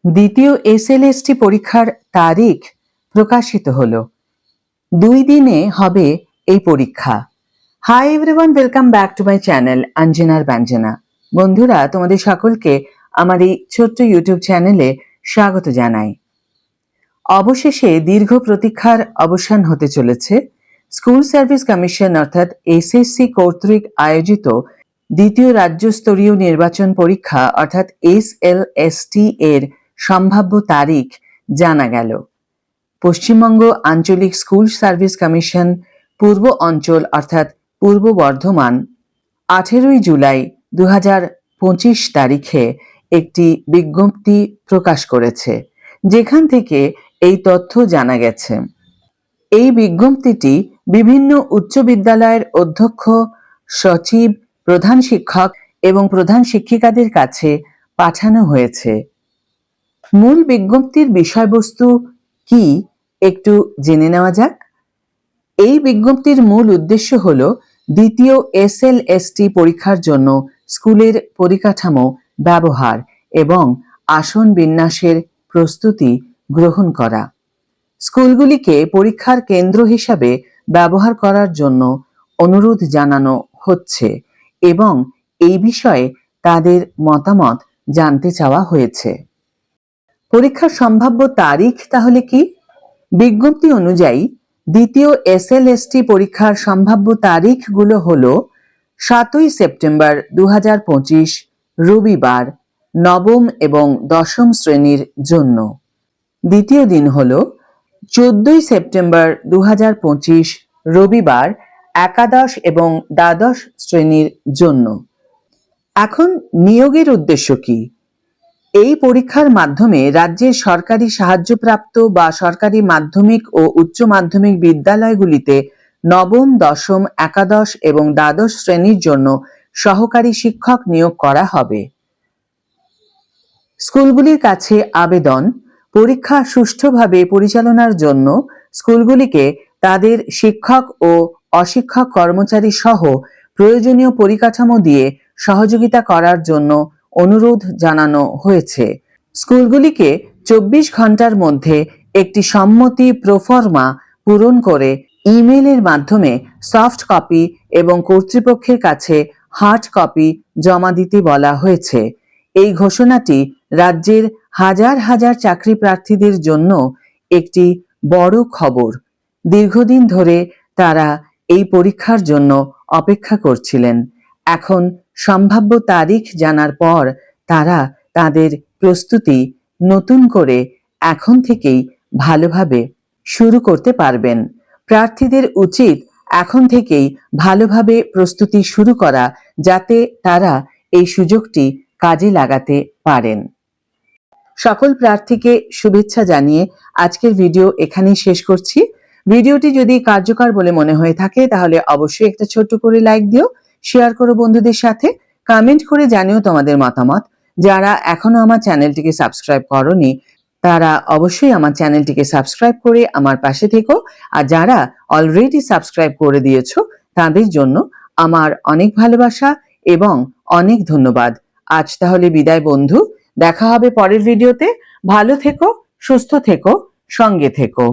দ্বিতীয় এসএলএসটি পরীক্ষার তারিখ প্রকাশিত হলো। 2 দিনে হবে এই পরীক্ষা। Hi everyone, welcome back to my channel অঞ্জনার ব্যঞ্জনা। বন্ধুরা, তোমাদের সকলকে আমার এই ছোট্ট ইউটিউব চ্যানেলে স্বাগত জানাই। অবশেষে দীর্ঘ প্রতীক্ষার অবসান হতে চলেছে। স্কুল সার্ভিস কমিশন অর্থাৎ এসএসসি কর্তৃক আয়োজিত দ্বিতীয় রাজ্যস্তরীয় নির্বাচন পরীক্ষা অর্থাৎ এসএলএসটি এর সম্ভাব্য তারিখ জানা গেল। পশ্চিমবঙ্গ আঞ্চলিক স্কুল সার্ভিস কমিশন পূর্ব অঞ্চল অর্থাৎ পূর্ব বর্ধমান 18 জুলাই 2025 তারিখে একটি বিজ্ঞপ্তি প্রকাশ করেছে, যেখান থেকে এই তথ্য জানা গেছে। এই বিজ্ঞপ্তিটি বিভিন্ন উচ্চ বিদ্যালয়ের অধ্যক্ষ, সচিব, প্রধান শিক্ষক এবং প্রধান শিক্ষিকাদের কাছে পাঠানো হয়েছে। মূল বিজ্ঞপ্তির বিষয়বস্তু কি একটু জেনে নেওয়া যাক। এই বিজ্ঞপ্তির মূল উদ্দেশ্য হল দ্বিতীয় এসএলএসটি পরীক্ষার জন্য স্কুলের পরিকাঠামো ব্যবহার এবং আসন বিন্যাসের প্রস্তুতি গ্রহণ করা। স্কুলগুলিকে পরীক্ষার কেন্দ্র হিসাবে ব্যবহার করার জন্য অনুরোধ জানানো হচ্ছে এবং এই বিষয়ে তাদের মতামত জানতে চাওয়া হয়েছে। পরীক্ষার সম্ভাব্য তারিখ তাহলে কি? বিজ্ঞপ্তি অনুযায়ী দ্বিতীয় এসএলএসটি পরীক্ষার সম্ভাব্য তারিখগুলো হল 7 সেপ্টেম্বর 2025 রবিবার নবম এবং দশম শ্রেণীর জন্য। দ্বিতীয় দিন হল 14 সেপ্টেম্বর 2025 রবিবার একাদশ এবং দ্বাদশ শ্রেণীর জন্য। এখন নিয়োগের উদ্দেশ্য কি? এই পরীক্ষার মাধ্যমে রাজ্যের সরকারি সাহায্যপ্রাপ্ত বা সরকারি মাধ্যমিক ও উচ্চ মাধ্যমিক বিদ্যালয়গুলিতে নবম, দশম, একাদশ এবং দ্বাদশ শ্রেণীর জন্য সহকারী শিক্ষক নিয়োগ করা হবে। স্কুলগুলির কাছে আবেদন, পরীক্ষা সুষ্ঠুভাবে পরিচালনার জন্য স্কুলগুলিকে তাদের শিক্ষক ও অশিক্ষক কর্মচারী সহ প্রয়োজনীয় পরিকাঠামো দিয়ে সহযোগিতা করার জন্য অনুরোধ জানানো হয়েছে। স্কুলগুলিকে 24 ঘন্টার মধ্যে একটি সম্মতি প্রোফর্মা পূরণ করে ইমেইলের মাধ্যমে সফট কপি এবং কর্তৃপক্ষের কাছে হার্ড কপি জমা দিতে বলা হয়েছে। এই ঘোষণাটি রাজ্যের হাজার হাজার চাকরি প্রার্থীদের জন্য একটি বড় খবর। দীর্ঘদিন ধরে তারা এই পরীক্ষার জন্য অপেক্ষা করছিলেন। এখন সম্ভাব্য তারিখ জানার পর তারা তাদের প্রস্তুতি নতুন করে এখন থেকেই ভালোভাবে শুরু করতে পারবেন। প্রার্থীদের উচিত এখন থেকেই ভালোভাবে প্রস্তুতি শুরু করা, যাতে তারা এই সুযোগটি কাজে লাগাতে পারেন। সকল প্রার্থীকে শুভেচ্ছা জানিয়ে আজকের ভিডিও এখানেই শেষ করছি। ভিডিওটি যদি কার্যকর বলে মনে হয়ে থাকে তাহলে অবশ্যই একটা ছোট্ট করে লাইক দিও, শেয়ার করো বন্ধুদের সাথে, কমেন্ট করে জানিও তোমাদের মতামত। যারা এখনো আমার চ্যানেলটিকে সাবস্ক্রাইব করোনি তারা অবশ্যই আমার চ্যানেলটিকে সাবস্ক্রাইব করে আমার পাশে থেকো, আর যারা অলরেডি সাবস্ক্রাইব করে দিয়েছো তাদের জন্য আমার অনেক ভালোবাসা এবং অনেক ধন্যবাদ। আজ তাহলে বিদায় বন্ধু, দেখা হবে পরের ভিডিওতে। ভালো থেকো, সুস্থ থেকো, সঙ্গে থেকো।